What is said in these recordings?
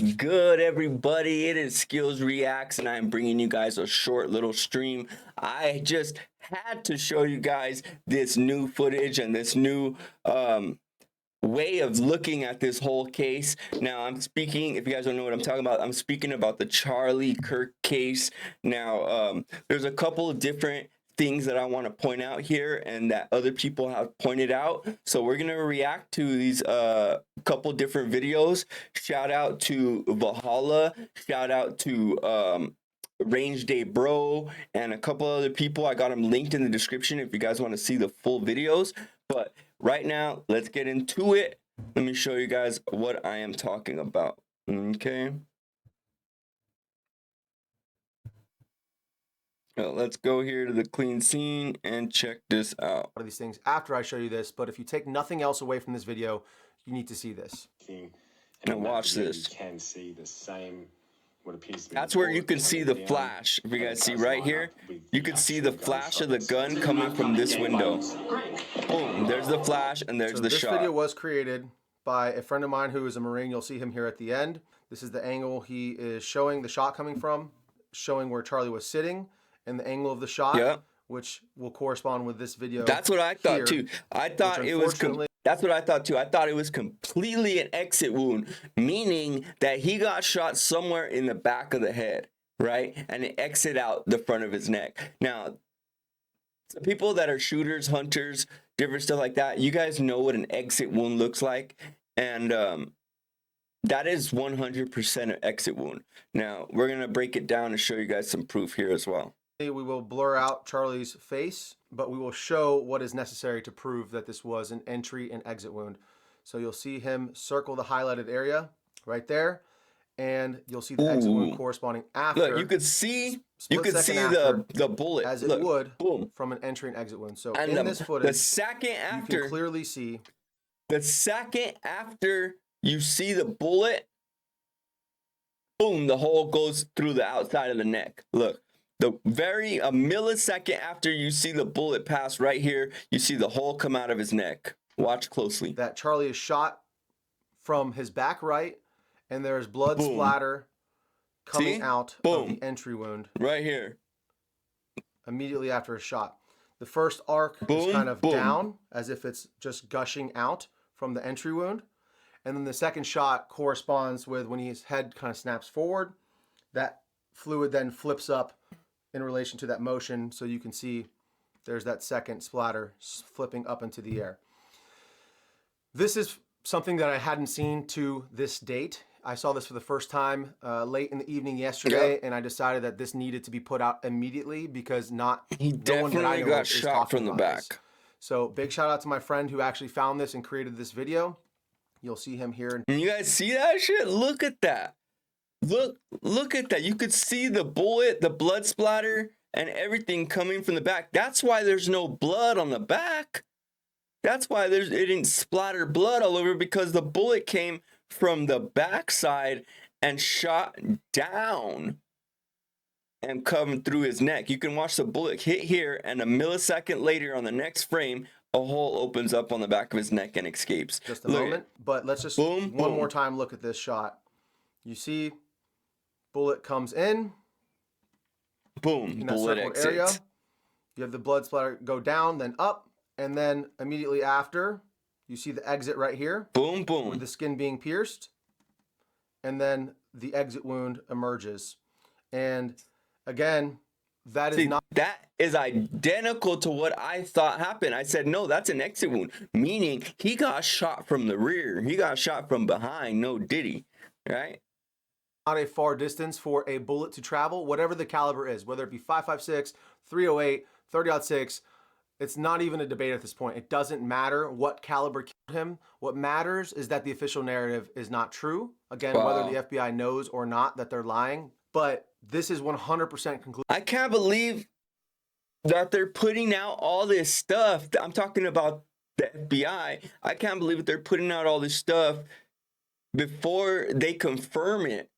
What's good, everybody? It is Skills Reacts, and I'm bringing you guys a short little stream. I just had to show you guys this new footage and this new way of looking at this whole case. Now, I'm speaking, if you guys don't know what I'm talking about, I'm speaking about the Charlie Kirk case. Now, there's a couple of different things that I want to point out here and that other people have pointed out. So we're going to react to these couple different videos. Shout out to Valhalla. Shout out to Range Day Bro and a couple other people. I got them linked in the description if you guys want to see the full videos. But right now, let's get into it. Let me show you guys what I am talking about. Okay. Let's go here to the clean scene and check this out. Of these things after I show you this, but if you take nothing else away from this video, you need to see this. And watch this. You can see the same. What appears to be that's where you can see the flash. If you guys see right here, you can see the flash of the gun coming from this window. Boom, there's the flash and there's the shot. This video was created by a friend of mine who is a Marine. You'll see him here at the end. This is the angle he is showing the shot coming from, showing where Charlie was sitting and the angle of the shot, which will correspond with this video. That's what I thought too. I thought it was that's what I thought too. I thought it was completely an exit wound, meaning that he got shot somewhere in the back of the head, right? And it exit out the front of his neck. Now, some people that are shooters, hunters, different stuff like that, you guys know what an exit wound looks like. And that is 100% an exit wound. Now, we're going to break it down and show you guys some proof here as well. We will blur out Charlie's face, but we will show what is necessary to prove that this was an entry and exit wound. So you'll see him circle the highlighted area right there, and you'll see the exit wound corresponding after. Look, you could see the bullet as it would from an entry and exit wound. So in this footage, the second after, you can clearly see the second after you see the bullet, boom, the hole goes through the outside of the neck. Look. A millisecond after you see the bullet pass right here, you see the hole come out of his neck. Watch closely. That Charlie is shot from his back right, and there is blood splatter coming out of the entry wound. Right here. Immediately after a shot. The first arc is kind of down, as if it's just gushing out from the entry wound. And then the second shot corresponds with when his head kind of snaps forward. That fluid then flips up in relation to that motion, so you can see there's that second splatter flipping up into the air. This is something that I hadn't seen to this date. I saw this for the first time late in the evening yesterday, and I decided that this needed to be put out immediately because no one that I know got shot from the back. This. So big shout out to my friend who actually found this and created this video. You'll see him here. You guys see that shit? Look at that. Look at that. You could see the bullet, the blood splatter, and everything coming from the back. That's why there's no blood on the back. That's why it didn't splatter blood all over, because the bullet came from the backside and shot down and come through his neck. You can watch the bullet hit here, and a millisecond later on the next frame, a hole opens up on the back of his neck and escapes. Just a moment, but let's just one more time look at this shot. You see bullet comes in, boom, bullet exits. Area. You have the blood splatter go down, then up, and then immediately after, you see the exit right here. Boom, boom. With the skin being pierced, and then the exit wound emerges. And again, that is identical to what I thought happened. I said, no, that's an exit wound, meaning he got shot from the rear. He got shot from behind, no diddy, right? Not a far distance for a bullet to travel, whatever the caliber is, whether it be 5.56, 308, 30-06, it's not even a debate at this point. It doesn't matter what caliber killed him. What matters is that the official narrative is not true. Again, whether the FBI knows or not that they're lying, but this is 100% conclusive. I can't believe that they're putting out all this stuff. I'm talking about the FBI. I can't believe that they're putting out all this stuff before they confirm it.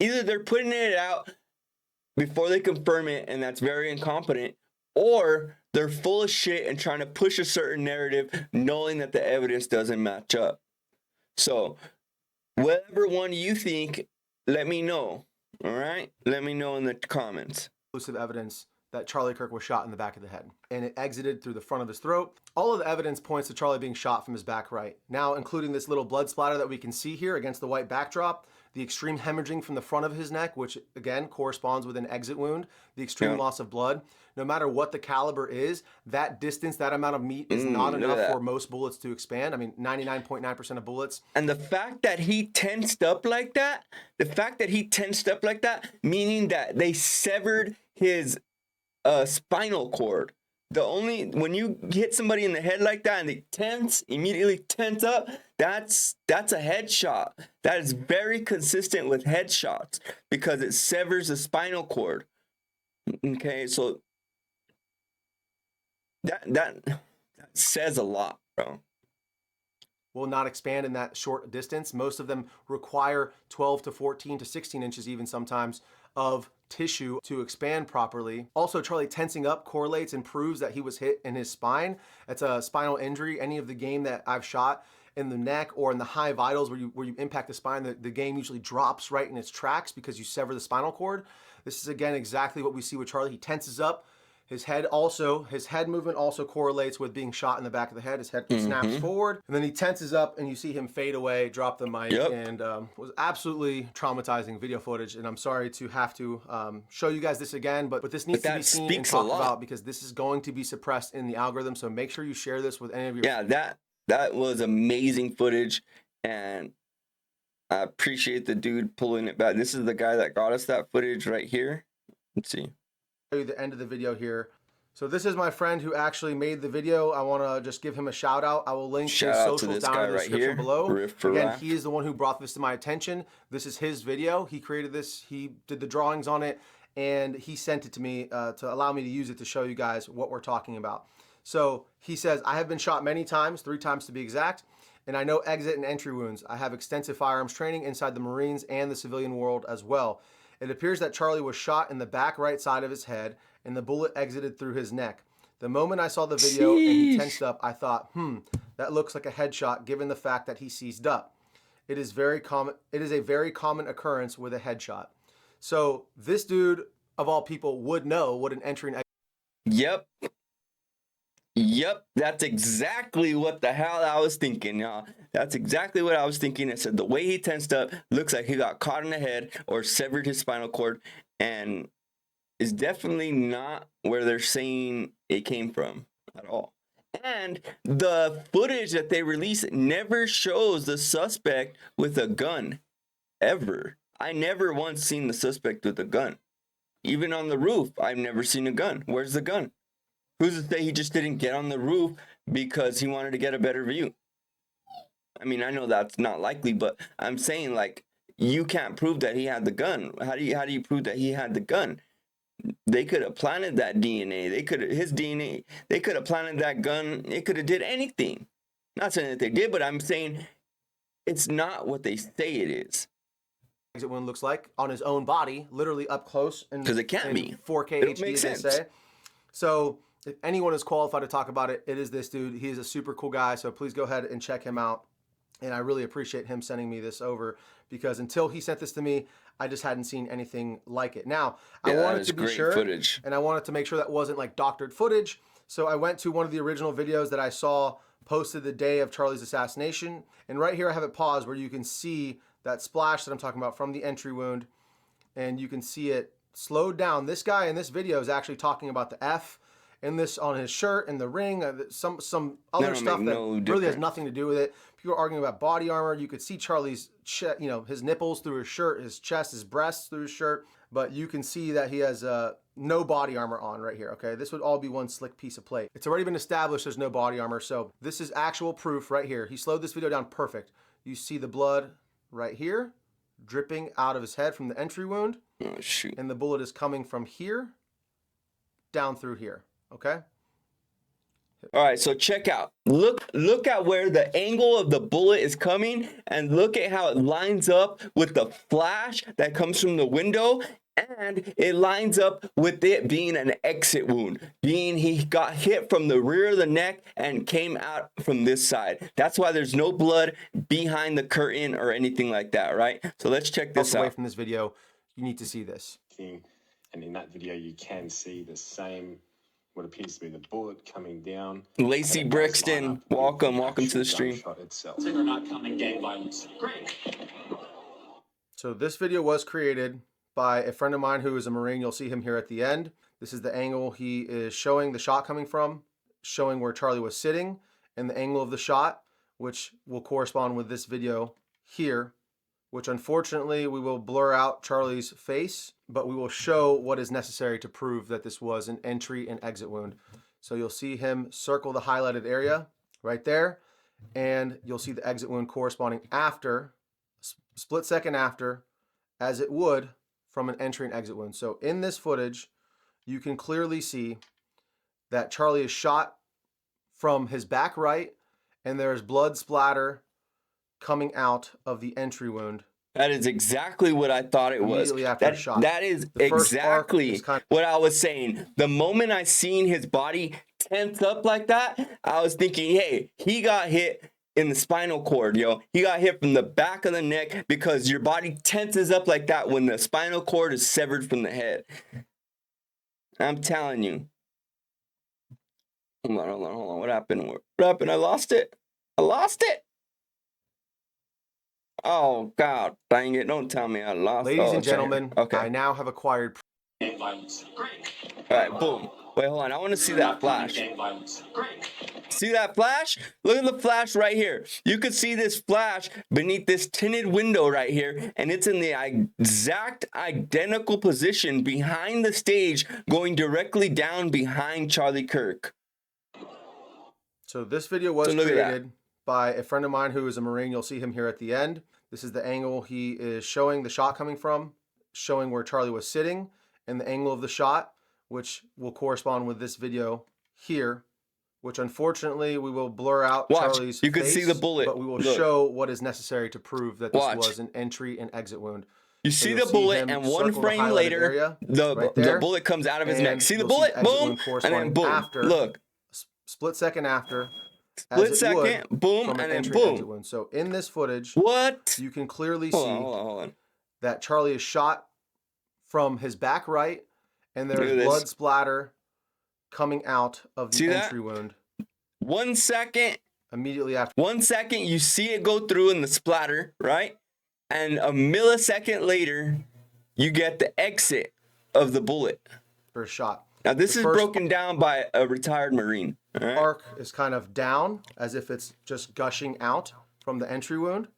Either they're putting it out before they confirm it, and that's very incompetent, or they're full of shit and trying to push a certain narrative knowing that the evidence doesn't match up. So Whatever one you think, let me know. All right? Let me know in the comments. Conclusive evidence that Charlie Kirk was shot in the back of the head, and it exited through the front of his throat. All of the evidence points to Charlie being shot from his back right. Now, including this little blood splatter that we can see here against the white backdrop, the extreme hemorrhaging from the front of his neck, which again corresponds with an exit wound, the extreme loss of blood. No matter what the caliber is, that distance, that amount of meat is not enough for most bullets to expand. I mean, 99.9% of bullets. And the fact that he tensed up like that, meaning that they severed his spinal cord. When you hit somebody in the head like that and they immediately tense up, that's a headshot. That is very consistent with headshots because it severs the spinal cord. Okay, so that says a lot, bro. Will not expand in that short distance. Most of them require 12 to 14 to 16 inches even sometimes of tissue to expand properly. Also, Charlie tensing up correlates and proves that he was hit in his spine. That's a spinal injury. Any of the game that I've shot in the neck or in the high vitals where you impact the spine, the game usually drops right in its tracks because you sever the spinal cord. This is again exactly what we see with Charlie. He tenses up. His head movement also correlates with being shot in the back of the head. His head snaps forward, and then he tenses up, and you see him fade away, drop the mic, and was absolutely traumatizing video footage. And I'm sorry to have to show you guys this again, but this needs to be seen and talked about because this is going to be suppressed in the algorithm. So make sure you share this with any of your. Yeah, that was amazing footage, and I appreciate the dude pulling it back. This is the guy that got us that footage right here. Let's see. The end of the video here. So this is my friend who actually made the video. I want to just give him a shout out. I will link his socials down in the description below. Again, he is the one who brought this to my attention. This is his video. He created this. He did the drawings on it, and he sent it to me to allow me to use it to show you guys what we're talking about. So he says, I have been shot many times, 3 times to be exact, and I know exit and entry wounds. I have extensive firearms training inside the Marines and the civilian world as well. It appears that Charlie was shot in the back right side of his head and the bullet exited through his neck. The moment I saw the video and he tensed up, I thought, that looks like a headshot given the fact that he seized up. It is very common. It is a very common occurrence with a headshot. So this dude of all people would know what an entry and exit. Yep, that's exactly what the hell I was thinking, y'all. That's exactly what I was thinking. It said the way he tensed up looks like he got caught in the head or severed his spinal cord, and is definitely not where they're saying it came from at all. And the footage that they release never shows the suspect with a gun, ever. I never once seen the suspect with a gun. Even on the roof, I've never seen a gun. Where's the gun? Who's to say he just didn't get on the roof because he wanted to get a better view? I mean, I know that's not likely, but I'm saying, like, you can't prove that he had the gun. How do you prove that he had the gun? They could have planted that DNA. They could have planted that gun. It could have did anything. Not saying that they did, but I'm saying it's not what they say it is. Exit wound looks like on his own body, literally up close, and because it can't be 4K HD, as they say. So if anyone is qualified to talk about it, it is this dude. He is a super cool guy, so please go ahead and check him out. And I really appreciate him sending me this over because until he sent this to me, I just hadn't seen anything like it. Now, I wanted to be sure, and I wanted to make sure that wasn't like doctored footage. So I went to one of the original videos that I saw posted the day of Charlie's assassination. And right here I have it paused where you can see that splash that I'm talking about from the entry wound. And you can see it slowed down. This guy in this video is actually talking about the F in this on his shirt and the ring, some other stuff that really has nothing to do with it. People are arguing about body armor. You could see Charlie's, his nipples through his shirt, his chest, his breasts through his shirt, but you can see that he has no body armor on right here. Okay, this would all be one slick piece of plate. It's already been established there's no body armor, so this is actual proof right here. He slowed this video down perfect. You see the blood right here dripping out of his head from the entry wound. Oh, shoot. And the bullet is coming from here down through here. Okay, All right, so check out. Look at where the angle of the bullet is coming, and look at how it lines up with the flash that comes from the window, and it lines up with it being an exit wound, being he got hit from the rear of the neck and came out from this side. That's why there's no blood behind the curtain or anything like that, right? So let's check this away out. from this video, you need to see this. And in that video, you can see the same, what appears to be the bullet coming down. Lacey and it does line Brixton, up with welcome the to the actual stream. gunshot itself. Or not common gang violence. Great. So this video was created by a friend of mine who is a Marine. You'll see him here at the end. This is the angle he is showing the shot coming from, showing where Charlie was sitting, and the angle of the shot, which will correspond with this video here, which unfortunately we will blur out Charlie's face, but we will show what is necessary to prove that this was an entry and exit wound. So you'll see him circle the highlighted area right there, and you'll see the exit wound corresponding after, split second after, as it would from an entry and exit wound. So in this footage, you can clearly see that Charlie is shot from his back right, and there's blood splatter coming out of the entry wound. That is exactly what I thought it was. Immediately after the shot. That is The first arc exactly is kind of- what I was saying. The moment I seen his body tense up like that, I was thinking, hey, he got hit in the spinal cord, yo. He got hit from the back of the neck, because your body tenses up like that when the spinal cord is severed from the head. I'm telling you. Hold on. What happened? What happened? I lost it. Oh, God dang it. Don't tell me I lost it. Ladies and gentlemen, Okay. I now have acquired Gang violence. Great. All right, boom. Wait, hold on. I want to see that flash. Gang violence. Great. See that flash? Look at the flash right here. You could see this flash beneath this tinted window right here, and it's in the exact identical position behind the stage, going directly down behind Charlie Kirk. So this video was So look at that. created by a friend of mine who is a Marine. You'll see him here at the end. This is the angle he is showing the shot coming from, showing where Charlie was sitting, and the angle of the shot, which will correspond with this video here, which unfortunately we will blur out Watch. Charlie's You can face, see the bullet. but we will Look. show what is necessary to prove that this Watch. was an entry and exit wound. You So see you'll the bullet, him and one circle the frame highlighted later, area the right there, bullet comes out of his and neck. See the you'll bullet? the exit Boom. wound And corresponding then boom. after, Look. split second after, Split as it would second. Boom. from an And then entry and exit boom. wound. So in this footage, What? you can clearly Hold see on. that Charlie is shot from his back right, and there Look at is this. blood splatter coming out of the See that? entry wound 1 second. immediately after. 1 second, you see it go through in the splatter, right? And a millisecond later, you get the exit of the bullet. For a shot. Now, this The is first broken down by a retired Marine. All right? arc is kind of down, as if it's just gushing out from the entry wound.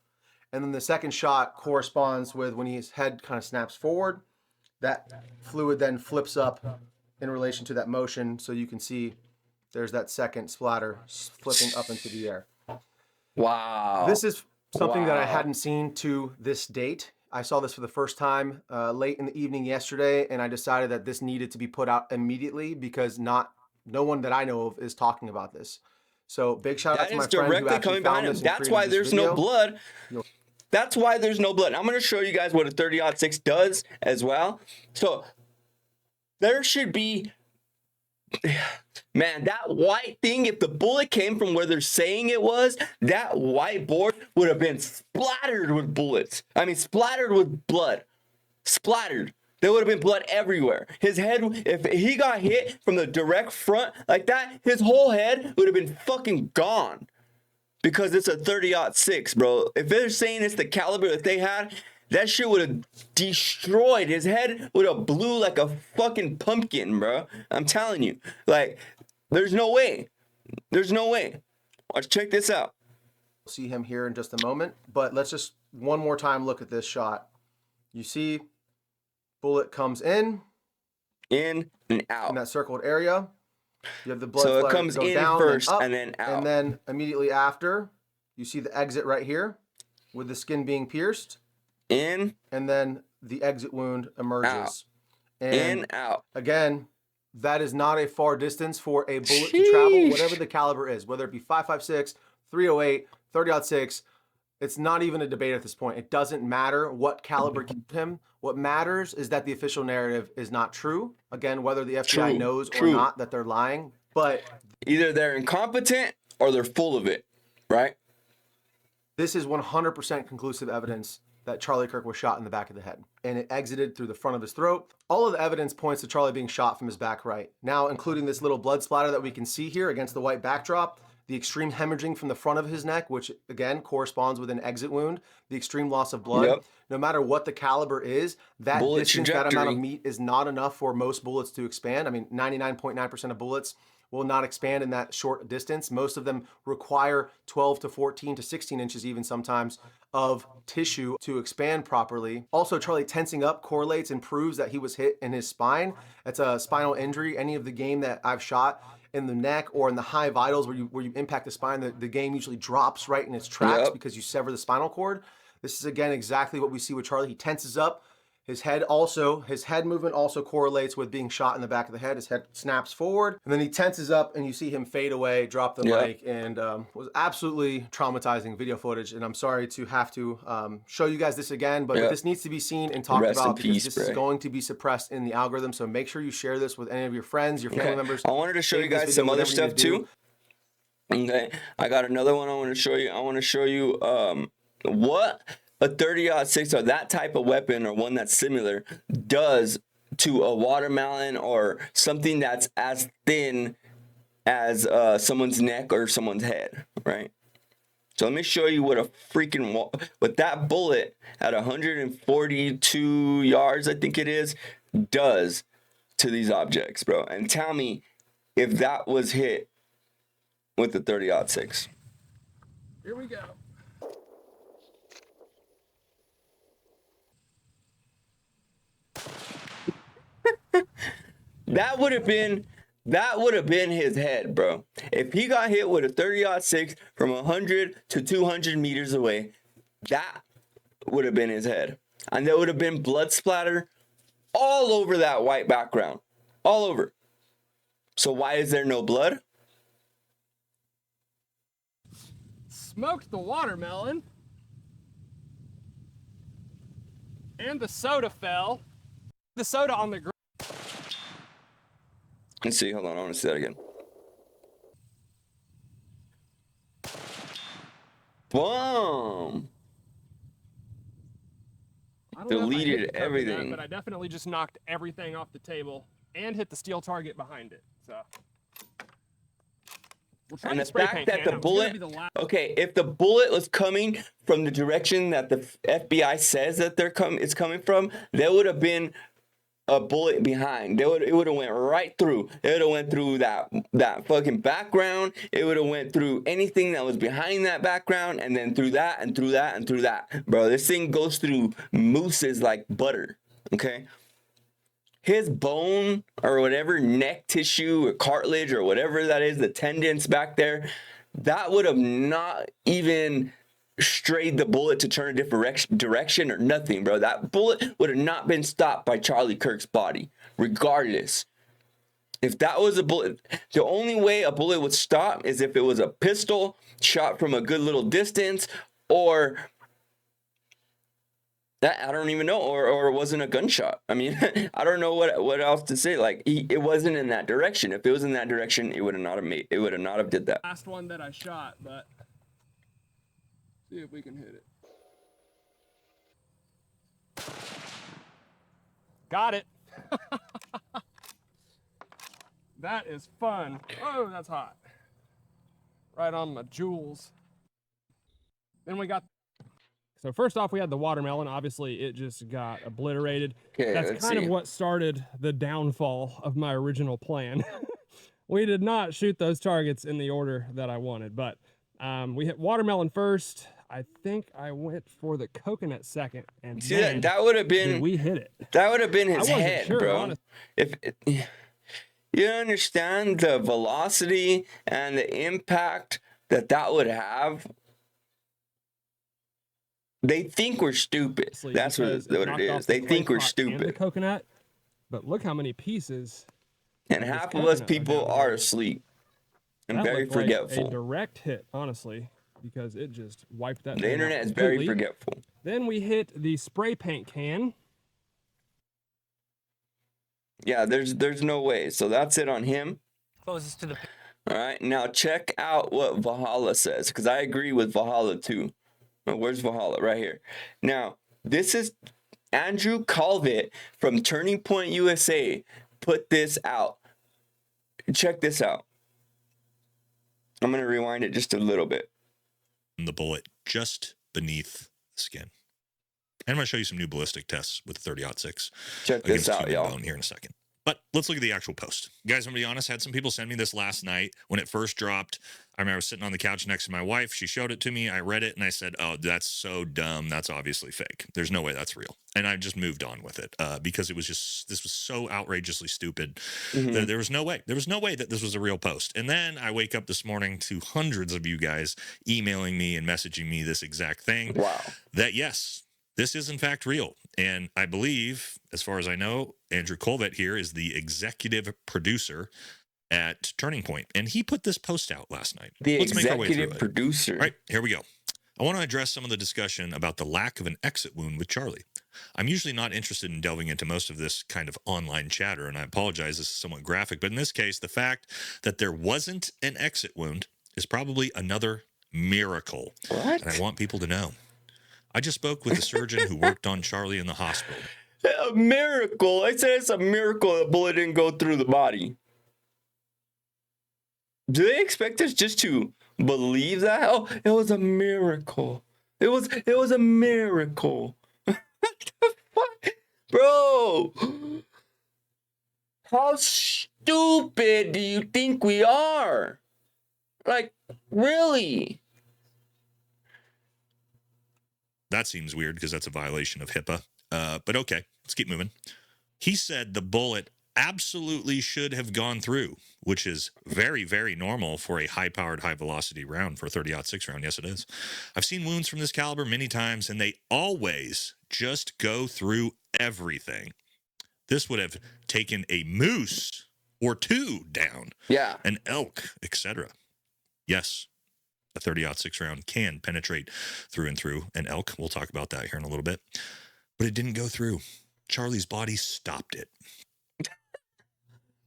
And then the second shot corresponds with when his head kind of snaps forward. That fluid then flips up in relation to that motion, so you can see there's that second splatter flipping up into the air. Wow. This is something that I Wow. hadn't seen to this date. I saw this for the first time late in the evening yesterday, and I decided that this needed to be put out immediately because no one that I know of is talking about this. So big shout out That to my is friend who directly actually coming behind found him. this and That's created why this there's no video. blood. That's why there's no blood. I'm going to show you guys what a 30-06 does as well. So there should be, man, that white thing, if the bullet came from where they're saying it was, that white board would have been splattered with bullets. I mean, splattered with blood. Splattered. There would have been blood everywhere. His head, if he got hit from the direct front like that, his whole head would have been fucking gone. Because it's a 30-06, bro. If they're saying it's the caliber that they had, that shit would have destroyed. His head would have blew like a fucking pumpkin, bro. I'm telling you. Like, there's no way. There's no way. Watch, check this out. We'll see him here in just a moment, but let's just one more time look at this shot. You see, bullet comes in In and out. that circled area. You have the blood So it splatter comes go in down, first then up, and then out. and then immediately after, you see the exit right here with the skin being pierced, In, and then the exit wound emerges. And in, out. again, that is not a far distance for a bullet to travel, whatever the caliber is, whether it be 5.56, 308, 30-06. It's not even a debate at this point. It doesn't matter what caliber killed him. What matters is that the official narrative is not true. Again, whether the FBI knows or not that they're lying, but either they're incompetent or they're full of it, right? This is 100% conclusive evidence that Charlie Kirk was shot in the back of the head, and it exited through the front of his throat. All of the evidence points to Charlie being shot from his back right. Now, including this little blood splatter that we can see here against the white backdrop, the extreme hemorrhaging from the front of his neck, which again corresponds with an exit wound, the extreme loss of blood. No matter what the caliber is, that bullet distance, that amount of meat is not enough for most bullets to expand. I mean, 99.9% of bullets will not expand in that short distance. Most of them require 12 to 14 to 16 inches even sometimes of tissue to expand properly. Also, Charlie tensing up correlates and proves that he was hit in his spine. That's a spinal injury. Any of the game that I've shot in the neck or in the high vitals where you impact the spine, the game usually drops right in its tracks because you sever the spinal cord. This is again exactly what we see with Charlie. He tenses up. His head movement also correlates with being shot in the back of the head. His head snaps forward, and then he tenses up, and you see him fade away, drop the mic, and was absolutely traumatizing video footage. And I'm sorry to have to show you guys this again, but this needs to be seen and talked about because this is going to be suppressed in the algorithm. So make sure you share this with any of your friends, your family members. I wanted to show you guys some other stuff too. Okay, I got another one I want to show you. I want to show you what a 30-06 or that type of weapon or one that's similar does to a watermelon or something that's as thin as someone's neck or someone's head, right? So let me show you what a freaking what that bullet at 142 yards, I think it is, does to these objects, bro. And tell me if that was hit with the 30-06. Here we go. That would have been his head, bro. If he got hit with a 30-06 from 100 to 200 meters away, that would have been his head. And there would have been blood splatter all over that white background. All over. So why is there no blood? Smoked the watermelon. And the soda fell. The soda on the ground. Let's see. Hold on. I want to see that again. Boom. Deleted everything. But I definitely just knocked everything off the table and hit the steel target behind it. So. And the fact that the bullet, okay, if the bullet was coming from the direction that the FBI says that it's coming from, there would have been a bullet behind. It would have went right through. It would have went through that fucking background. It would have went through anything that was behind that background, and then through that and through that and through that. Bro, this thing goes through mooses like butter. Okay. His bone or whatever, neck tissue or cartilage or whatever that is, the tendons back there, that would have not even strayed the bullet to turn a different direction or nothing, bro. That bullet would have not been stopped by Charlie Kirk's body, regardless. If that was a bullet, the only way a bullet would stop is if it was a pistol shot from a good little distance, or that I don't even know, or it wasn't a gunshot. I mean, I don't know what else to say. Like it wasn't in that direction. If it was in that direction, it would have not have made. It would have not have did that. Last one that I shot, but see if we can hit it. Got it. That is fun. Oh, that's hot. Right on my jewels. Then we got. So first off, we had the watermelon. Obviously, it just got obliterated. Okay, that's kind of what started the downfall of my original plan. We did not shoot those targets in the order that I wanted, but we hit watermelon first. I think I went for the coconut second, and see that would have been we hit it. That would have been his head, sure, bro. honestly. If you understand the velocity and the impact that would have. They think we're stupid. That's what it is. They think we're stupid. The coconut, but look how many pieces And Like this half of us coconut people down are here. asleep and That very looked like a forgetful. direct hit, honestly, because it just wiped that The thing out internet is very completely. forgetful. Then we hit the spray paint can. Yeah, there's no way. So that's it on him. Closest to the All right, now check out what Valhalla says, because I agree with Valhalla too. Oh, where's Valhalla? Right here. Now, this is Andrew Calvert from Turning Point USA put this out. Check this out. I'm going to rewind it just a little bit. The bullet just beneath the skin. And I'm going to show you some new ballistic tests with the 30-06. Check this out, y'all. Bone here in a second. But let's look at the actual post. Guys, I'm going to be honest, had some people send me this last night when it first dropped. I remember sitting on the couch next to my wife. She showed it to me. I read it and I said, oh, that's so dumb. That's obviously fake. There's no way that's real. And I just moved on with it because it was just, this was so outrageously stupid. Mhm. There was no way. There was no way that this was a real post. And then I wake up this morning to hundreds of you guys emailing me and messaging me this exact thing. Wow. That, yes, this is in fact real. And I believe, as far as I know, Andrew Colvett here is the executive producer at Turning Point. And he put this post out last night. The Let's make our way through executive it. producer. All right, here we go. I want to address some of the discussion about the lack of an exit wound with Charlie. I'm usually not interested in delving into most of this kind of online chatter, and I apologize, this is somewhat graphic, but in this case, the fact that there wasn't an exit wound is probably another miracle. What? And I want people to know. I just spoke with the surgeon who worked on Charlie in the hospital. A miracle. I said it's a miracle the bullet didn't go through the body. Do they expect us just to believe that? Oh, it was a miracle. It was a miracle. What the fuck? Bro, how stupid do you think we are? Like, really? That seems weird because that's a violation of HIPAA. But okay, let's keep moving. He said the bullet absolutely should have gone through, which is very, very normal for a high-powered, high-velocity round, for a 30-06 round. Yes, it is. I've seen wounds from this caliber many times, and they always just go through everything. This would have taken a moose or two down, Yeah. an elk, etc. Yes, a 30-06 round can penetrate through and through an elk. We'll talk about that here in a little bit. But it didn't go through. Charlie's body stopped it.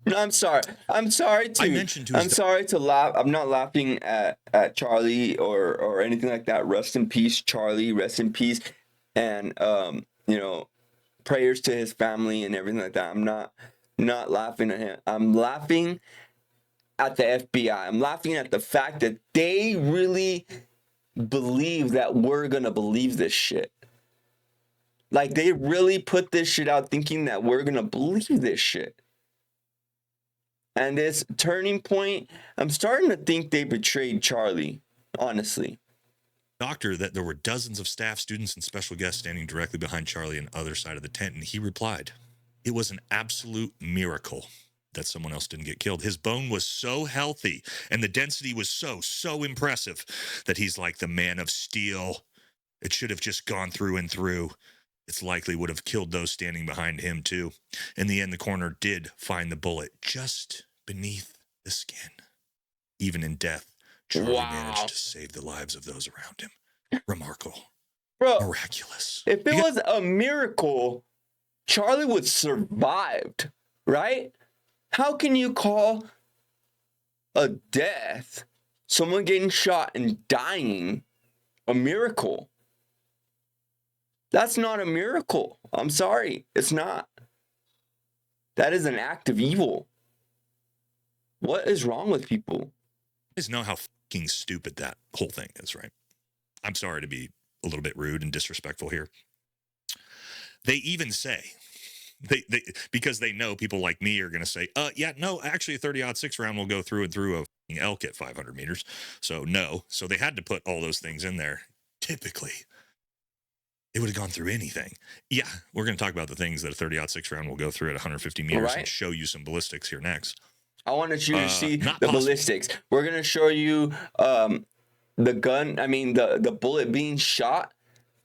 No, I'm sorry. I'm sorry to. I mentioned to I'm his sorry to laugh. I'm not laughing at Charlie or anything like that. Rest in peace, Charlie. Rest in peace, and you know, prayers to his family and everything like that. I'm not laughing at him. I'm laughing at the FBI. I'm laughing at the fact that they really believe that we're gonna believe this shit. Like, they really put this shit out thinking that we're gonna believe this shit. And this Turning Point, I'm starting to think they betrayed Charlie, honestly. doctor that there were dozens of staff, students, and special guests standing directly behind Charlie on the other side of the tent, and he replied, it was an absolute miracle that someone else didn't get killed. His bone was so healthy, and the density was so impressive that he's like the man of steel. It should have just gone through and through. It's likely would have killed those standing behind him, too. In the end, the coroner did find the bullet just beneath the skin. Even in death, Charlie managed to save the lives of those around him. Remarkable. Bro, Miraculous. if it was a miracle, Charlie would have survived, right? How can you call a death, someone getting shot and dying, a miracle? That's not a miracle. I'm sorry. It's not. That is an act of evil. What is wrong with people? You guys know how fucking stupid that whole thing is, right? I'm sorry to be a little bit rude and disrespectful here. They even say, they because they know people like me are going to say, yeah, no, actually a 30-06 round will go through and through a fucking elk at 500 meters. So no. So they had to put all those things in there. Typically, it would have gone through anything. Yeah, we're going to talk about the things that a 30-06 round will go through at 150 meters and show you some ballistics here next. I wanted you to see the possible. ballistics. We're going to show you the gun, the bullet being shot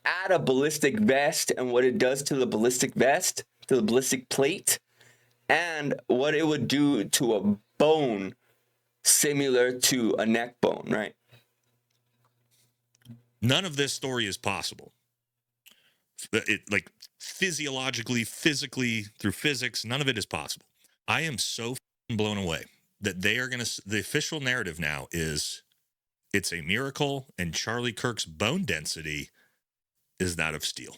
at a ballistic vest and what it does to the ballistic vest, to the ballistic plate. and what it would do to a bone similar to a neck bone, right? None of this story is possible. Like physiologically, physically, through physics, none of it is possible. I am so blown away that they are going to, the official narrative now is it's a miracle and Charlie Kirk's bone density is that of steel.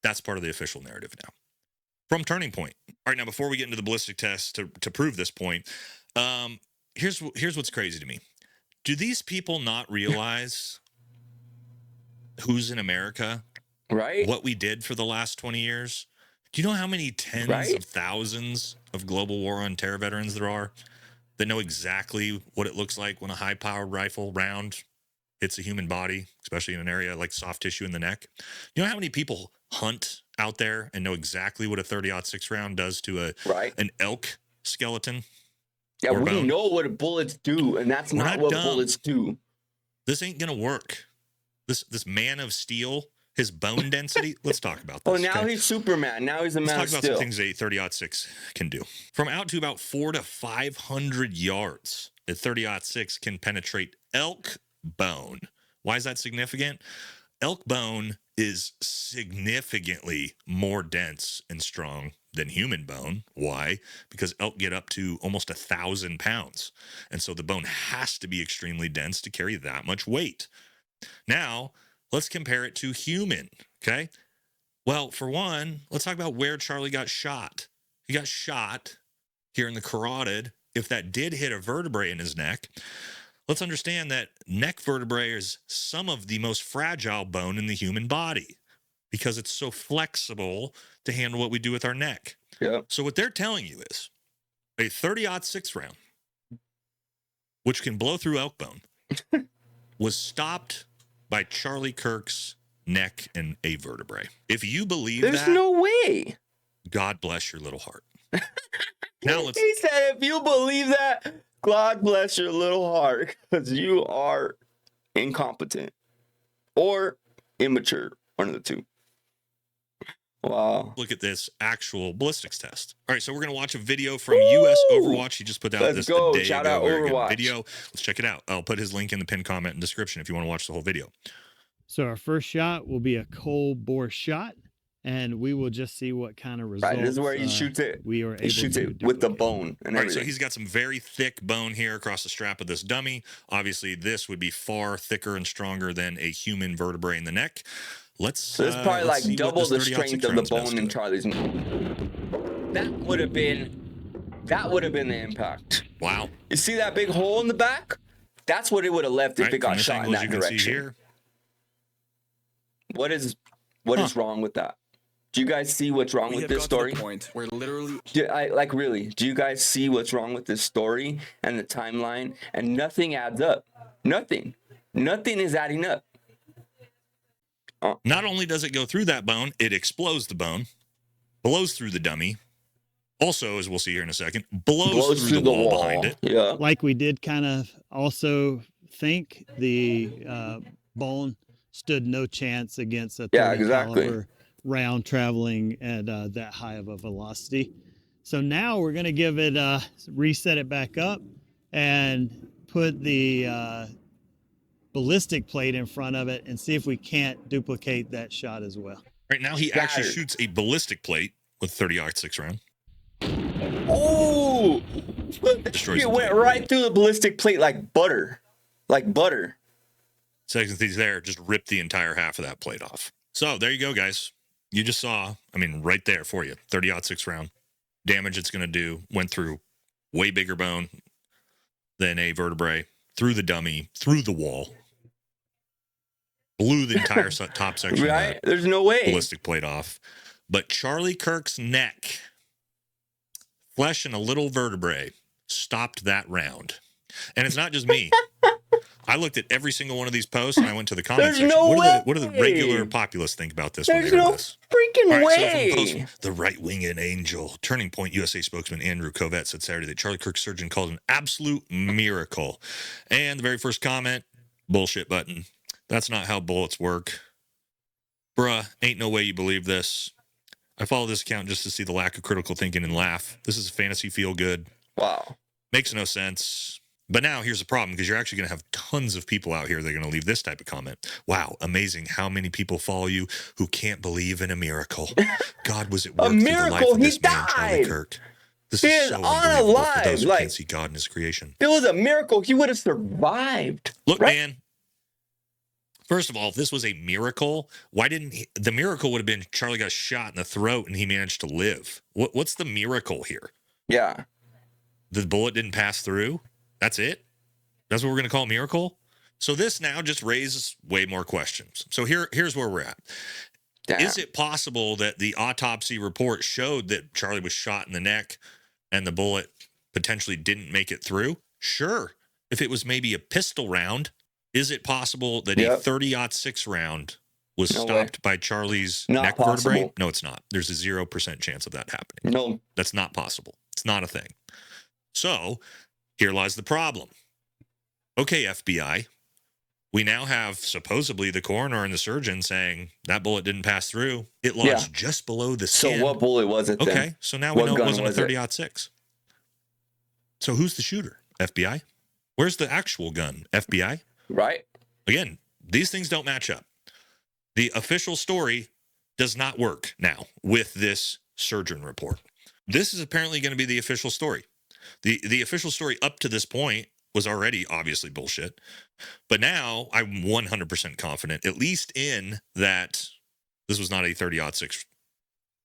That's part of the official narrative now. From Turning Point. All right, now before we get into the ballistic test to prove this point, here's what's crazy to me. Do these people not realize who's in America? Right? What we did for the last 20 years? Do you know how many tens of thousands of global war on terror veterans there are that know exactly what it looks like when a high-powered rifle round hits a human body, especially in an area like soft tissue in the neck? You know how many people hunt out there and know exactly what a 30-06 round does to an elk skeleton? Yeah, we bone? know what bullets do, and that's not what bullets do. This ain't gonna work. This man of steel, his bone density. Let's talk about this. Oh, now he's Superman. Now he's a man of steel. Let's talk about some things a 30-06 can do. From out to about 400 to 500 yards, a 30-06 can penetrate elk bone. Why is that significant? Elk bone is significantly more dense and strong than human bone. Why? Because elk get up to almost 1,000 pounds. And so the bone has to be extremely dense to carry that much weight. Now, let's compare it to human, okay? Well, for one, let's talk about where Charlie got shot. He got shot here in the carotid. If that did hit a vertebrae in his neck, let's understand that neck vertebrae is some of the most fragile bone in the human body because it's so flexible to handle what we do with our neck. Yeah. So what they're telling you is a 30-06 round, which can blow through elk bone, was stopped by Charlie Kirk's neck and a vertebrae. If you believe There's no way. God bless your little heart. Now let's. He said, if you believe that, God bless your little heart, because you are incompetent or immature, one of the two. Wow. Look at this actual ballistics test. All right, so we're going to watch a video from US Overwatch. He just put out this a day Shout ago. out Very good Overwatch. video. Let's check it out. I'll put his link in the pinned comment and description if you want to watch the whole video. So our first shot will be a cold bore shot, and we will just see what kind of results. Right, this is where he shoots it. We are He able shoots to it with the duplicate. bone and All right, so everything. he's got some very thick bone here across the strap of this dummy. Obviously, this would be far thicker and stronger than a human vertebrae in the neck. So it's probably like double the strength of the bone in Charlie's neck. That would have been the impact. Wow. You see that big hole in the back? That's what it would have left if it got shot in that direction. What is wrong with that? Do you guys see what's wrong with this story? We're literally Do you guys see what's wrong with this story and the timeline? And nothing adds up. Nothing is adding up. Not only does it go through that bone, it explodes the bone, blows through the dummy. Also, as we'll see here in a second, blows through the wall behind it. Yeah. Like we did kind of also think the bone stood no chance against a 30 caliber round traveling at that high of a velocity. So now we're going to give it, reset it back up and put the ballistic plate in front of it and see if we can't duplicate that shot as well. Right now, he actually shoots a ballistic plate with 30-06 round. Oh! It went right through the ballistic plate like butter. Like butter. Second things there, just ripped the entire half of that plate off. So there you go, guys. You just saw, right there for you, 30-06 round. Damage it's going to do, went through way bigger bone than a vertebrae, through the dummy, through the wall. Blew the entire top section right? There's no way. Ballistic plate off. But Charlie Kirk's neck, flesh and a little vertebrae, stopped that round. And it's not just me. I looked at every single one of these posts and I went to the comment section. What do the regular populace think about this? There's no freaking way. So the right-winged angel, Turning Point USA spokesman Andrew Covette said Saturday that Charlie Kirk's surgeon called an absolute miracle. And the very first comment, bullshit button. That's not how bullets work. Bruh, ain't no way you believe this. I follow this account just to see the lack of critical thinking and laugh. This is fantasy feel good. Wow. Makes no sense. But now here's the problem, because you're actually going to have tons of people out here that are going to leave this type of comment. Wow, amazing how many people follow you who can't believe in a miracle. God was at work through the life of this man, Charlie Kirk. This is so unbelievable for those who can't see God in his creation. If it was a miracle, he would have survived. Look, man, first of all, if this was a miracle, why didn't he, the miracle would have been Charlie got shot in the throat and he managed to live. What's the miracle here? Yeah. The bullet didn't pass through? That's it? That's what we're going to call a miracle? So this now just raises way more questions. So here's where we're at. Damn. Is it possible that the autopsy report showed that Charlie was shot in the neck and the bullet potentially didn't make it through? Sure. If it was maybe a pistol round, is it possible that a 30-06 round was stopped by Charlie's neck vertebrae? No, it's not. There's a 0% chance of that happening. No. That's not possible. It's not a thing. So here lies the problem. Okay, FBI, we now have supposedly the coroner and the surgeon saying that bullet didn't pass through. It lodged just below the skin. So what bullet was it then? Okay, so now we know it wasn't a 30-06. So who's the shooter? FBI? Where's the actual gun? FBI? Right. Again, these things don't match up. The official story does not work now with this surgeon report. This is apparently going to be the official story. The official story up to this point was already obviously bullshit. But now I'm 100% confident, at least in that this was not a 30-06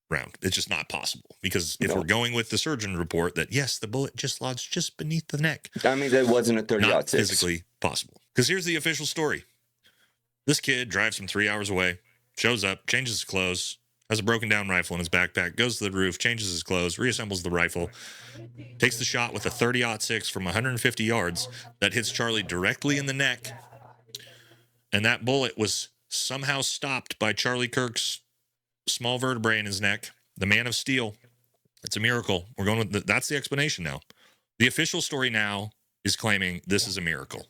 round. It's just not possible. Because if we're going with the surgeon report that, yes, the bullet just lodged just beneath the neck. That means it wasn't a 30-06. Not physically possible. Because here's the official story. This kid drives from 3 hours away, shows up, changes his clothes, has a broken down rifle in his backpack, goes to the roof, changes his clothes, reassembles the rifle, takes the shot with a 30-06 from 150 yards that hits Charlie directly in the neck. And that bullet was somehow stopped by Charlie Kirk's small vertebrae in his neck, the man of steel. It's a miracle. We're going with that's the explanation now. The official story now is claiming this is a miracle.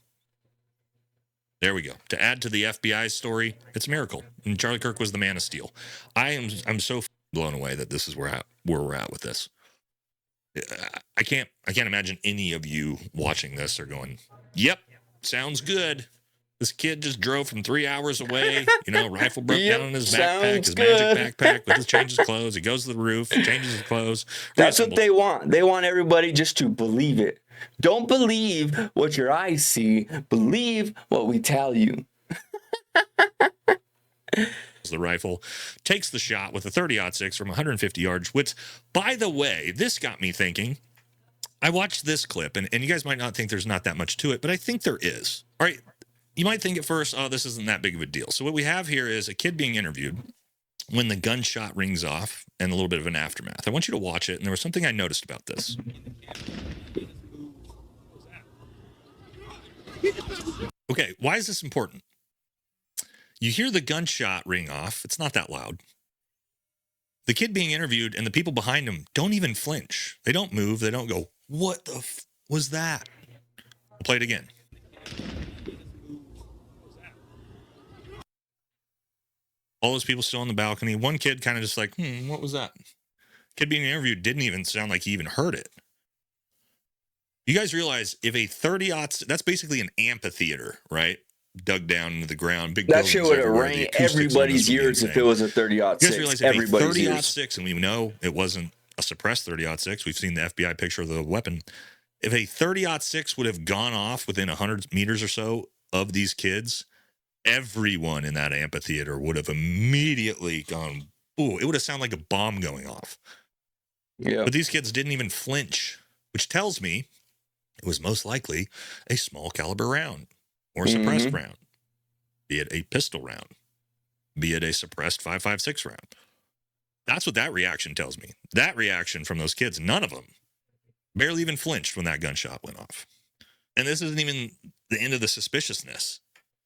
There we go. To add to the FBI's story, it's a miracle. And Charlie Kirk was the man of steel. I'm so blown away that this is where we're at with this. I can't imagine any of you watching this are going, yep, sounds good. This kid just drove from 3 hours away. Rifle broke down in his backpack, his magic backpack with his changes clothes. He goes to the roof, changes his clothes. That's what they want. They want everybody just to believe it. Don't believe what your eyes see. Believe what we tell you. The rifle takes the shot with a 30-06 from 150 yards, which, by the way, this got me thinking. I watched this clip, and you guys might not think there's not that much to it, but I think there is. All right, you might think at first, oh, this isn't that big of a deal. So what we have here is a kid being interviewed when the gunshot rings off and a little bit of an aftermath. I want you to watch it, and there was something I noticed about this. Okay, why is this important? You hear the gunshot ring off. It's not that loud. The kid being interviewed and the people behind him don't even flinch. They don't move. They don't go, what the was that? I'll play it again. All those people still on the balcony. One kid kind of just like, what was that? Kid being interviewed didn't even sound like he even heard it. You guys realize if a 30-06, that's basically an amphitheater, right? Dug down into the ground. Big that shit would have rang everybody's ears if it was a 30-06. You guys realize if a 30-06, and we know it wasn't a suppressed 30-06, we've seen the FBI picture of the weapon. If a 30-06 would have gone off within 100 meters or so of these kids, everyone in that amphitheater would have immediately gone, ooh, it would have sounded like a bomb going off. Yeah. But these kids didn't even flinch, which tells me it was most likely a small caliber round or suppressed round, be it a pistol round, be it a suppressed 5.56 round. That's what that reaction tells me. That reaction from those kids, none of them barely even flinched when that gunshot went off. And this isn't even the end of the suspiciousness.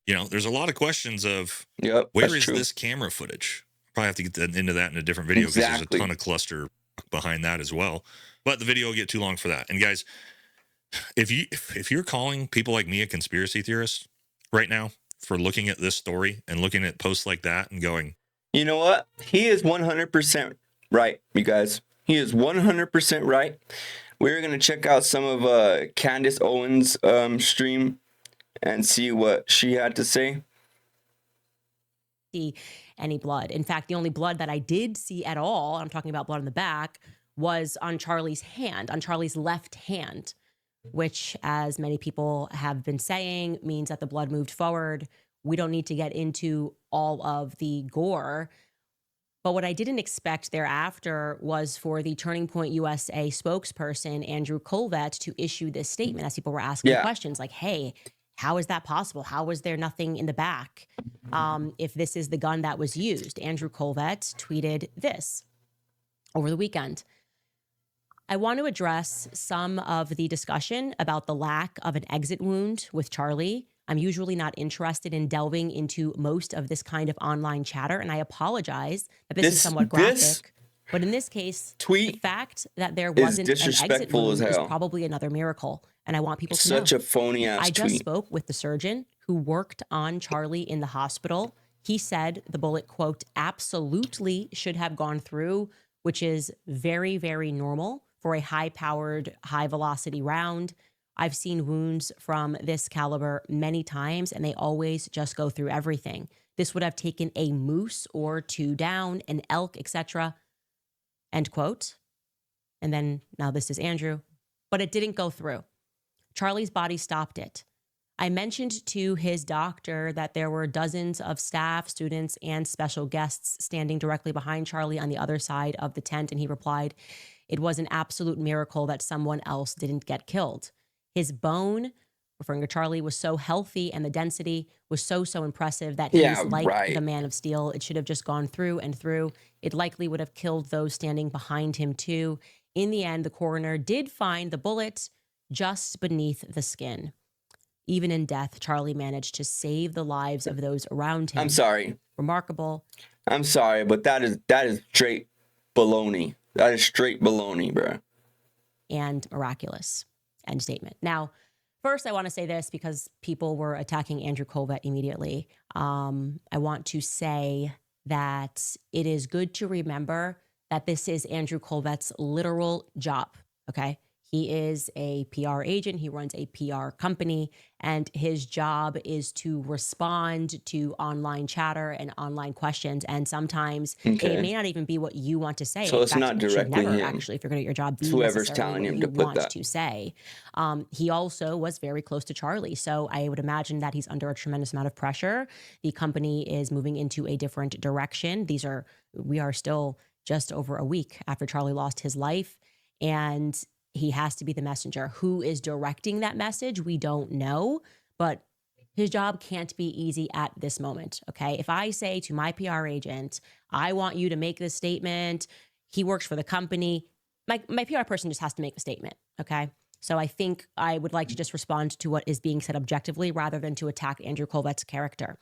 There's a lot of questions of where is this camera footage? Probably have to get into that in a different video because there's a ton of cluster behind that as well. But the video will get too long for that. And guys, if you're calling people like me a conspiracy theorist right now for looking at this story and looking at posts like that and going, you know what? He is 100% right, you guys. He is 100% right. We're going to check out some of Candace Owens' stream and see what she had to say. See any blood. In fact, the only blood that I did see at all, I'm talking about blood on the back, was on Charlie's hand, on Charlie's left hand, which, as many people have been saying, means that the blood moved forward. We don't need to get into all of the gore. But what I didn't expect thereafter was for the Turning Point USA spokesperson, Andrew Colvett, to issue this statement as people were asking questions like, hey, how is that possible? How was there nothing in the back if this is the gun that was used? Andrew Colvett tweeted this over the weekend. I want to address some of the discussion about the lack of an exit wound with Charlie. I'm usually not interested in delving into most of this kind of online chatter, and I apologize that this is somewhat graphic. But in this case, the fact that there wasn't an exit wound is probably another miracle, and I want people to know. Such a phony ass tweet. I just spoke with the surgeon who worked on Charlie in the hospital. He said the bullet, quote, absolutely should have gone through, which is very, very normal for a high-powered, high-velocity round. I've seen wounds from this caliber many times, and they always just go through everything. This would have taken a moose or two down, an elk, etc. End quote. And then now this is Andrew. But it didn't go through. Charlie's body stopped it. I mentioned to his doctor that there were dozens of staff, students, and special guests standing directly behind Charlie on the other side of the tent, and he replied, it was an absolute miracle that someone else didn't get killed. His bone, referring to Charlie, was so healthy and the density was so impressive that he's like the Man of Steel. It should have just gone through and through. It likely would have killed those standing behind him too. In the end, the coroner did find the bullet just beneath the skin. Even in death, Charlie managed to save the lives of those around him. I'm sorry. Remarkable. I'm sorry, but that is straight baloney. That is straight baloney, bro. And miraculous. End statement. Now, first, I want to say this because people were attacking Andrew Colvett immediately. I want to say that it is good to remember that this is Andrew Colvett's literal job, okay? He is a PR agent. He runs a PR company, and his job is to respond to online chatter and online questions. And sometimes it may not even be what you want to say. So it's not directly never, him. Actually, if you're good at your job, be whoever's telling him to put that. To say. He also was very close to Charlie, so I would imagine that he's under a tremendous amount of pressure. The company is moving into a different direction. We are still just over a week after Charlie lost his life, and he has to be the messenger. Who is directing that message? We don't know, but his job can't be easy at this moment, okay? If I say to my PR agent, I want you to make this statement, he works for the company, my PR person just has to make the statement, okay? So I think I would like to just respond to what is being said objectively rather than to attack Andrew Colvett's character.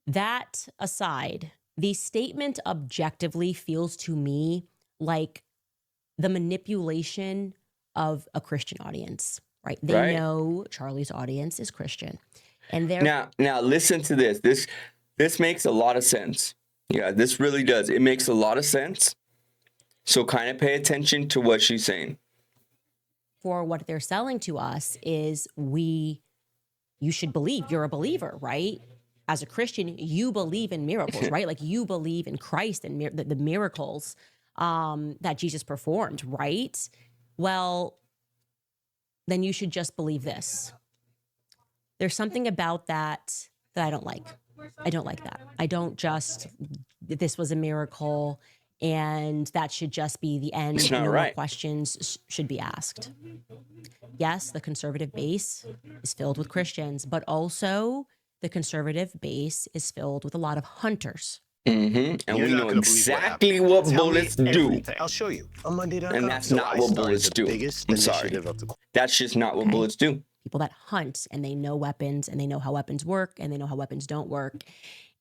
That aside, the statement objectively feels to me like the manipulation of a Christian audience, right? They know Charlie's audience is Christian. And they're now listen to this. This makes a lot of sense. Yeah, this really does. It makes a lot of sense. So kind of pay attention to what she's saying. For what they're selling to us is you should believe, you're a believer, right? As a Christian, you believe in miracles, right? Like you believe in Christ and the miracles that Jesus performed, right? Well, then you should just believe this. There's something about that I don't like. I don't like that. I don't just, this was a miracle and that should just be the end. It's not no right. more questions should be asked. Yes, the conservative base is filled with Christians, but also the conservative base is filled with a lot of hunters. Mm-hmm. And we know exactly what bullets do. I'll show you on Monday.com. And that's not what bullets do. I'm sorry. That's just not what bullets do. People that hunt and they know weapons and they know how weapons work and they know how weapons don't work.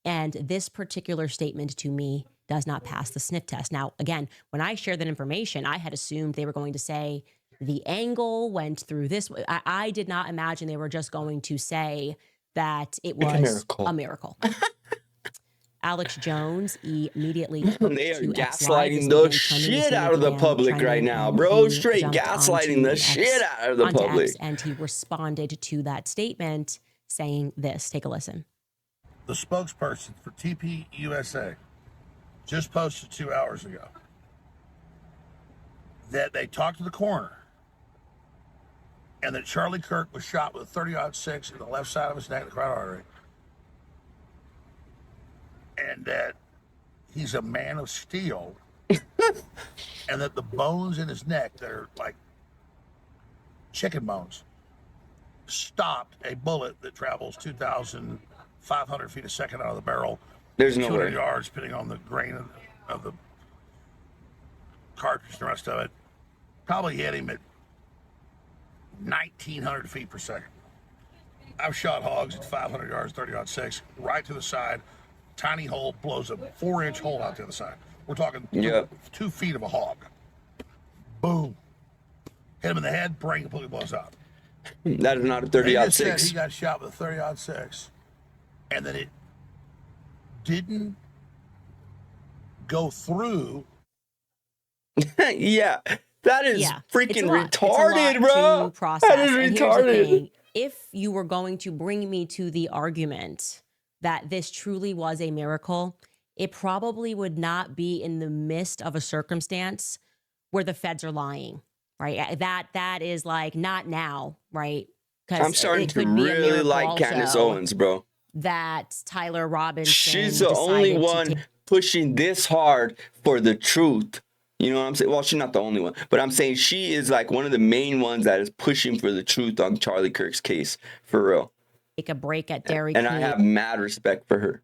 And this particular statement to me does not pass the sniff test. Now, again, when I shared that information, I had assumed they were going to say the angle went through this way. I did not imagine they were just going to say that it was a miracle. Alex Jones immediately took They are to X Live. gaslighting the shit out of the public right now, bro. Straight gaslighting the shit out of the public. X, and he responded to that statement saying this. Take a listen. The spokesperson for TP USA just posted 2 hours ago that they talked to the coroner and that Charlie Kirk was shot with a 30-06 in the left side of his neck, the carotid artery, and that he's a man of steel, and that the bones in his neck, they're like chicken bones, stopped a bullet that travels 2,500 feet a second out of the barrel. There's no 200 way. yards, depending on the grain of the cartridge and the rest of it. Probably hit him at 1,900 feet per second. I've shot hogs at 500 yards, 30-06, right to the side. Tiny hole, blows a 4-inch hole out the other side. We're talking 2 feet of a hog. Boom. Hit him in the head, brain completely blows out. That is not a They just said 30-06. he got shot with a 30-06, and that it didn't go through. Yeah, that is freaking It's a lot. retarded, It's a lot bro. to process. That is And here's the retarded. thing. If you were going to bring me to the argument that this truly was a miracle, it probably would not be in the midst of a circumstance where the feds are lying, right? That is like not now, right? I'm starting to really like Candace Owens, bro. That Tyler Robinson, She's the only one pushing this hard for the truth. You know what I'm saying? Well, she's not the only one, but I'm saying she is like one of the main ones that is pushing for the truth on Charlie Kirk's case, for real. Take a break at Dairy And Queen. I have mad respect for her.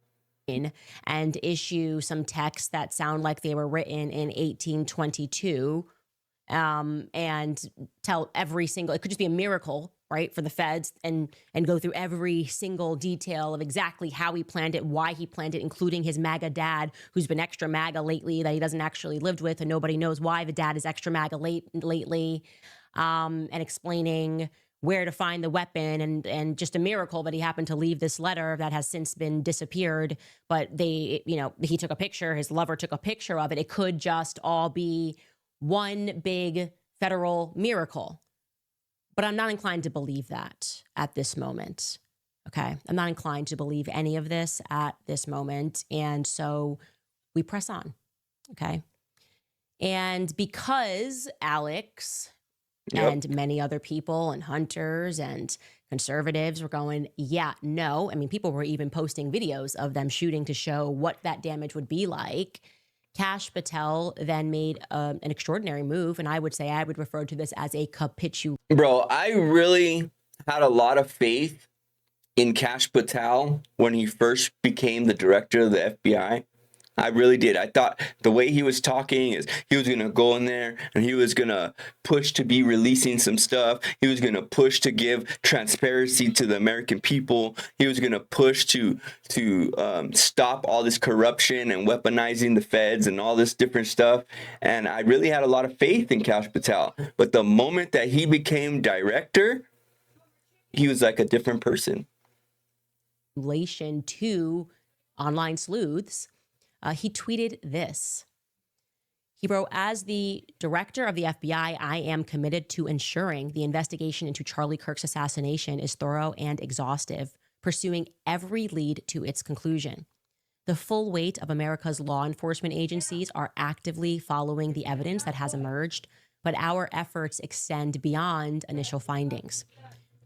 And issue some texts that sound like they were written in 1822, and tell every single, it could just be a miracle, right, for the feds, and go through every single detail of exactly how he planned it, why he planned it, including his MAGA dad, who's been extra MAGA lately, that he doesn't actually lived with, and nobody knows why the dad is extra MAGA lately, and explaining where to find the weapon, and just a miracle that he happened to leave this letter that has since been disappeared. But they, he took a picture, his lover took a picture of it. It could just all be one big federal miracle. But I'm not inclined to believe that at this moment. Okay. I'm not inclined to believe any of this at this moment. And so we press on. Okay. And because Alex and many other people and hunters and conservatives were going, yeah, no. I mean, people were even posting videos of them shooting to show what that damage would be like. Kash Patel then made an extraordinary move, and I would say I would refer to this as a capitulation. Bro, I really had a lot of faith in Kash Patel when he first became the director of the FBI. I really did. I thought the way he was talking is he was going to go in there and he was going to push to be releasing some stuff. He was going to push to give transparency to the American people. He was going to push to stop all this corruption and weaponizing the feds and all this different stuff. And I really had a lot of faith in Kash Patel. But the moment that he became director, he was like a different person. Relation to online sleuths. He tweeted this. He wrote, as the director of the FBI, I am committed to ensuring the investigation into Charlie Kirk's assassination is thorough and exhaustive, pursuing every lead to its conclusion. The full weight of America's law enforcement agencies are actively following the evidence that has emerged, but our efforts extend beyond initial findings.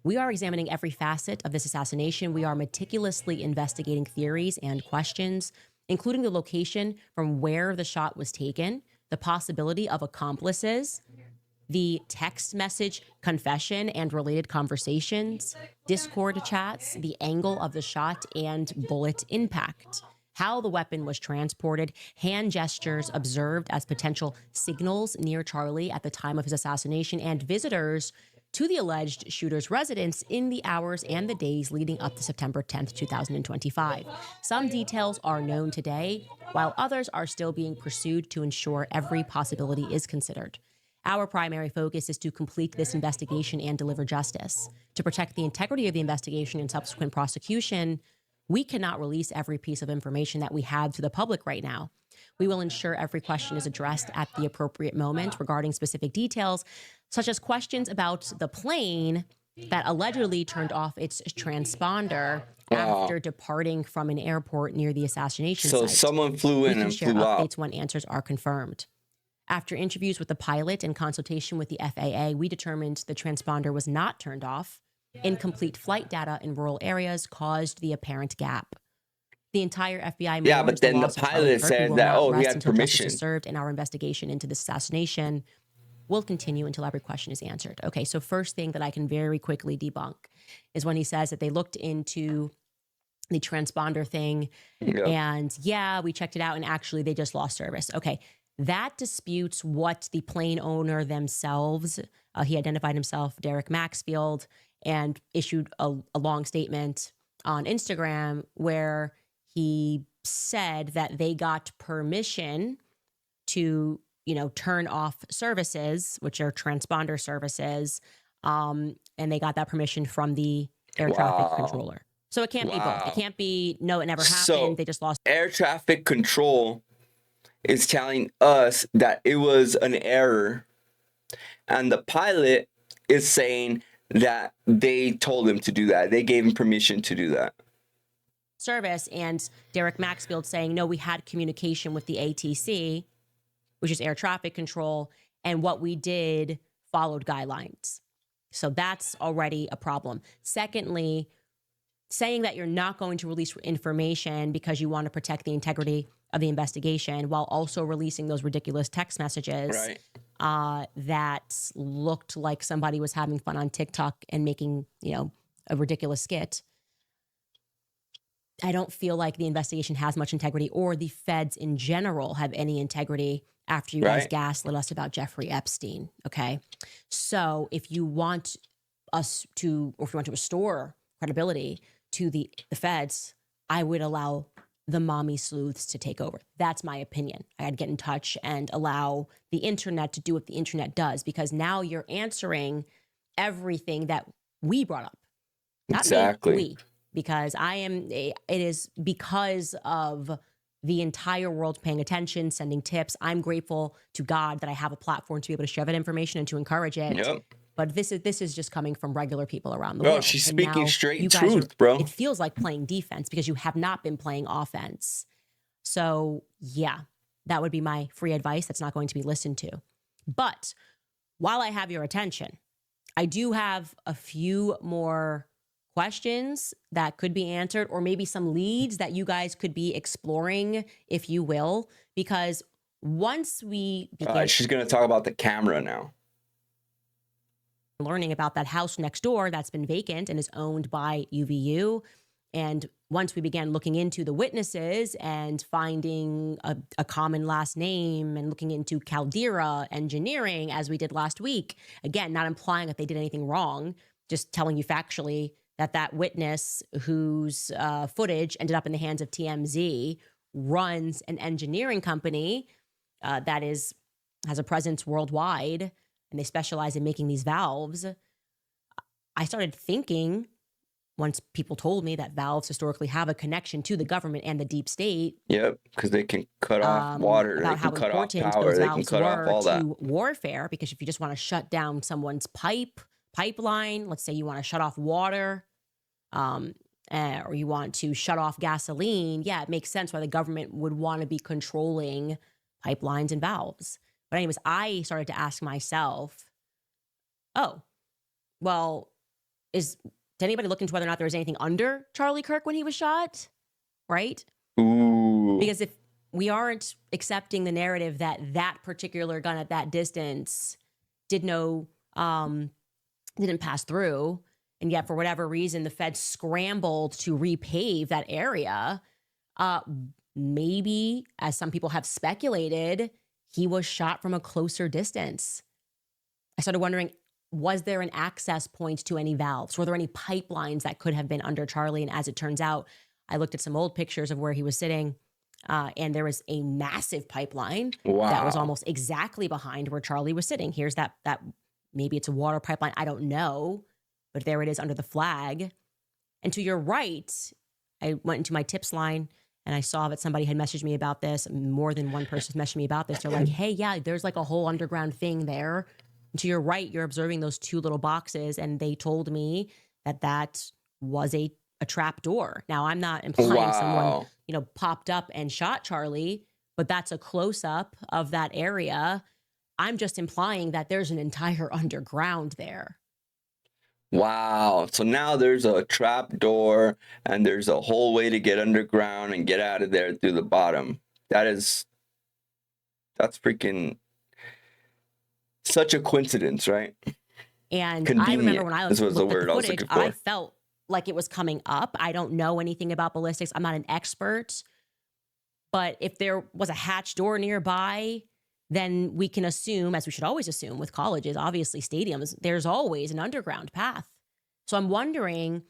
We are examining every facet of this assassination. We are meticulously investigating theories and questions, including the location from where the shot was taken, the possibility of accomplices, the text message confession and related conversations, Discord chats, the angle of the shot and bullet impact, how the weapon was transported, hand gestures observed as potential signals near Charlie at the time of his assassination, and visitors to the alleged shooter's residence in the hours and the days leading up to September 10th, 2025. Some details are known today, while others are still being pursued to ensure every possibility is considered. Our primary focus is to complete this investigation and deliver justice. To protect the integrity of the investigation and subsequent prosecution, We cannot release every piece of information that we have to the public right now. We will ensure every question is addressed at the appropriate moment regarding specific details, such as questions about the plane that allegedly turned off its transponder after departing from an airport near the assassination site. So someone flew in and share flew updates out. when answers are confirmed. After interviews with the pilot and consultation with the FAA, we determined the transponder was not turned off. Incomplete flight data in rural areas caused the apparent gap. The entire FBI Yeah, but then the loss of Charlie pilot Kirk. We said will that, not oh, he rest had until justice is permission. served, and our investigation into this assassination will continue until every question is answered. Okay, so first thing that I can very quickly debunk is when he says that they looked into the transponder thing, and yeah, we checked it out, and actually they just lost service. Okay, that disputes what the plane owner themselves, he identified himself, Derek Maxfield, and issued a long statement on Instagram where he said that they got permission to, turn off services, which are transponder services, and they got that permission from the air traffic controller. So it can't be both. It can't be, no, it never happened. So they just lost. Air traffic control is telling us that it was an error, and the pilot is saying that they told him to do that. They gave him permission to do that. Service, and Derek Maxfield saying, no, we had communication with the ATC, which is air traffic control, and what we did followed guidelines. So that's already a problem. Secondly, saying that you're not going to release information because you want to protect the integrity of the investigation while also releasing those ridiculous text messages that looked like somebody was having fun on TikTok and making, a ridiculous skit. I don't feel like the investigation has much integrity, or the feds in general have any integrity after you guys gaslit us about Jeffrey Epstein. Okay. So if you want us to, or if you want to restore credibility to the feds, I would allow the mommy sleuths to take over. That's my opinion. I'd get in touch and allow the internet to do what the internet does, because now you're answering everything that we brought up. Not me, we. Because it is because of the entire world paying attention, sending tips. I'm grateful to God that I have a platform to be able to share that information and to encourage it. Yep. But this is just coming from regular people around the world. Bro, she's speaking straight truth, bro. It feels like playing defense because you have not been playing offense. So yeah, that would be my free advice that's not going to be listened to. But while I have your attention, I do have a few more questions that could be answered, or maybe some leads that you guys could be exploring, if you will, because once we begin she's going to talk about the camera now. Learning about that house next door that's been vacant and is owned by UVU, and once we began looking into the witnesses and finding a common last name and looking into Caldera Engineering, as we did last week, again, not implying that they did anything wrong, just telling you factually that witness whose footage ended up in the hands of TMZ runs an engineering company that has a presence worldwide, and they specialize in making these valves. I started thinking, once people told me that valves historically have a connection to the government and the deep state. Yep, because they can cut off water, about they how can cut off important power, those they can valves cut off were all that. to warfare, because if you just want to shut down someone's pipeline, let's say you want to shut off water, or you want to shut off gasoline, yeah, it makes sense why the government would want to be controlling pipelines and valves. But anyways, I started to ask myself, oh, well, did anybody look into whether or not there was anything under Charlie Kirk when he was shot? Right? Ooh. Because if we aren't accepting the narrative that particular gun at that distance didn't pass through, and yet for whatever reason, the Fed scrambled to repave that area, maybe, as some people have speculated, he was shot from a closer distance. I started wondering, was there an access point to any valves? Were there any pipelines that could have been under Charlie? And as it turns out, I looked at some old pictures of where he was sitting, and there was a massive pipeline that was almost exactly behind where Charlie was sitting. Here's that maybe it's a water pipeline, I don't know, but there it is under the flag. And to your right, I went into my tips line and I saw that somebody had messaged me about this. More than one person messaged me about this. They're like, hey, yeah, there's like a whole underground thing there. And to your right, you're observing those two little boxes. And they told me that that was a trap door. Now, I'm not implying someone, you know, popped up and shot Charlie, but that's a close up of that area. I'm just implying that there's an entire underground there. Wow. So now there's a trap door and there's a whole way to get underground and get out of there through the bottom. That's freaking such a coincidence, right? And Convenient. I remember when I looked at the footage, I felt like it was coming up. I don't know anything about ballistics. I'm not an expert. But if there was a hatch door nearby, then we can assume, as we should always assume with colleges, obviously stadiums, there's always an underground path. So I'm wondering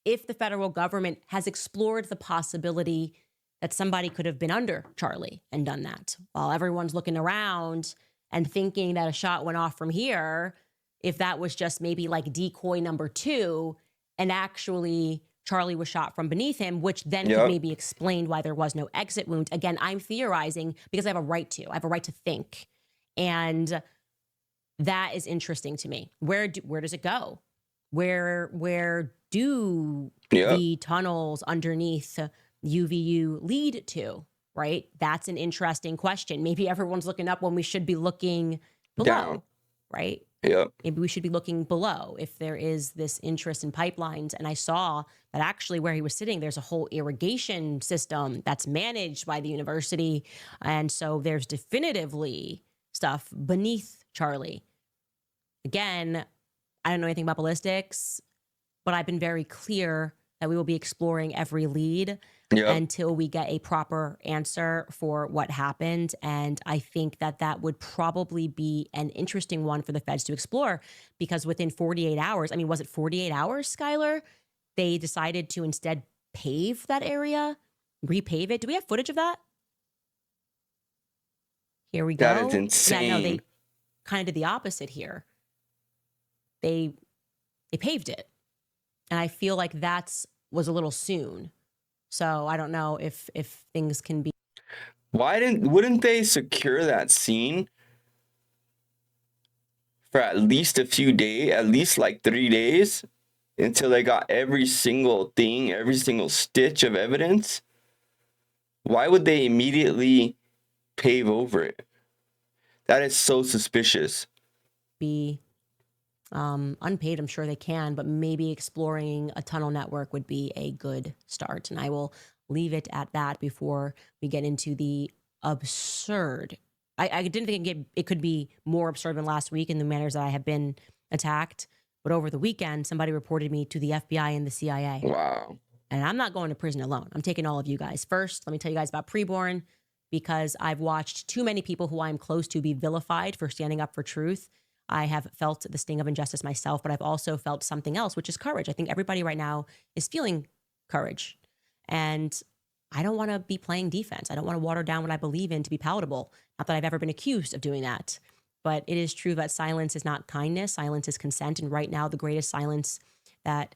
if the federal government has explored the possibility that somebody could have been under Charlie and done that. While everyone's looking around and thinking that a shot went off from here, if that was just maybe like decoy number 2, and actually Charlie was shot from beneath him, which then could maybe explain why there was no exit wound. Again, I'm theorizing because I have a right to. I have a right to think. And that is interesting to me. Where does it go? Where do the tunnels underneath UVU lead to, right? That's an interesting question. Maybe everyone's looking up when we should be looking below, down, right? Yep. Maybe we should be looking below if there is this interest in pipelines. And I saw that actually where he was sitting, there's a whole irrigation system that's managed by the university. And so there's definitively stuff beneath Charlie. Again, I don't know anything about ballistics, but I've been very clear that we will be exploring every lead until we get a proper answer for what happened. And I think that that would probably be an interesting one for the feds to explore, because within 48 hours, I mean, was it 48 hours, Skylar? They decided to instead pave that area, repave it. Do we have footage of that? Here we go. That is insane. Yeah, no, they kind of did the opposite here. They paved it. And I feel like was a little soon. So I don't know if things can be. Wouldn't they secure that scene for at least a few days, at least like 3 days, until they got every single thing, every single stitch of evidence? Why would they immediately pave over it? That is so suspicious. Be unpaid, I'm sure they can, but maybe exploring a tunnel network would be a good start. And I will leave it at that before we get into the absurd. I didn't think it could be more absurd than last week in the manners that I have been attacked. But over the weekend, somebody reported me to the FBI and the CIA. Wow. And I'm not going to prison alone. I'm taking all of you guys. First, let me tell you guys about Preborn, because I've watched too many people who I'm close to be vilified for standing up for truth. I have felt the sting of injustice myself, but I've also felt something else, which is courage. I think everybody right now is feeling courage. And I don't want to be playing defense. I don't want to water down what I believe in to be palatable. Not that I've ever been accused of doing that. But it is true that silence is not kindness. Silence is consent. And right now, the greatest silence that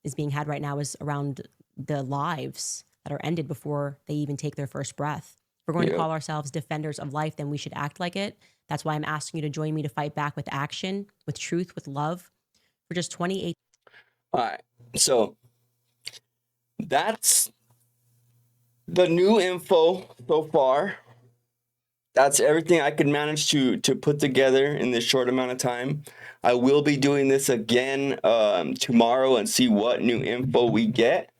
is being had right now is around the lives that are ended before they even take their first breath. If we're going to call ourselves defenders of life, then we should act like it. That's why I'm asking you to join me to fight back with action, with truth, with love for just 28. All right. So that's the new info so far. That's everything I could manage to put together in this short amount of time. I will be doing this again tomorrow and see what new info we get.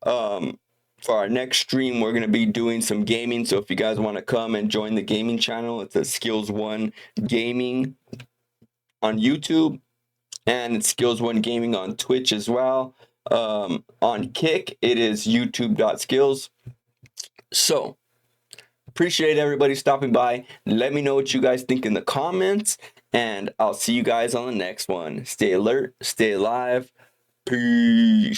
For our next stream, we're going to be doing some gaming. So if you guys want to come and join the gaming channel, it's a Skills One Gaming on YouTube, and it's Skills One Gaming on Twitch as well. On Kick, it is youtube.skills. So appreciate everybody stopping by. Let me know what you guys think in the comments, and I'll see you guys on the next one. Stay alert, stay alive. Peace.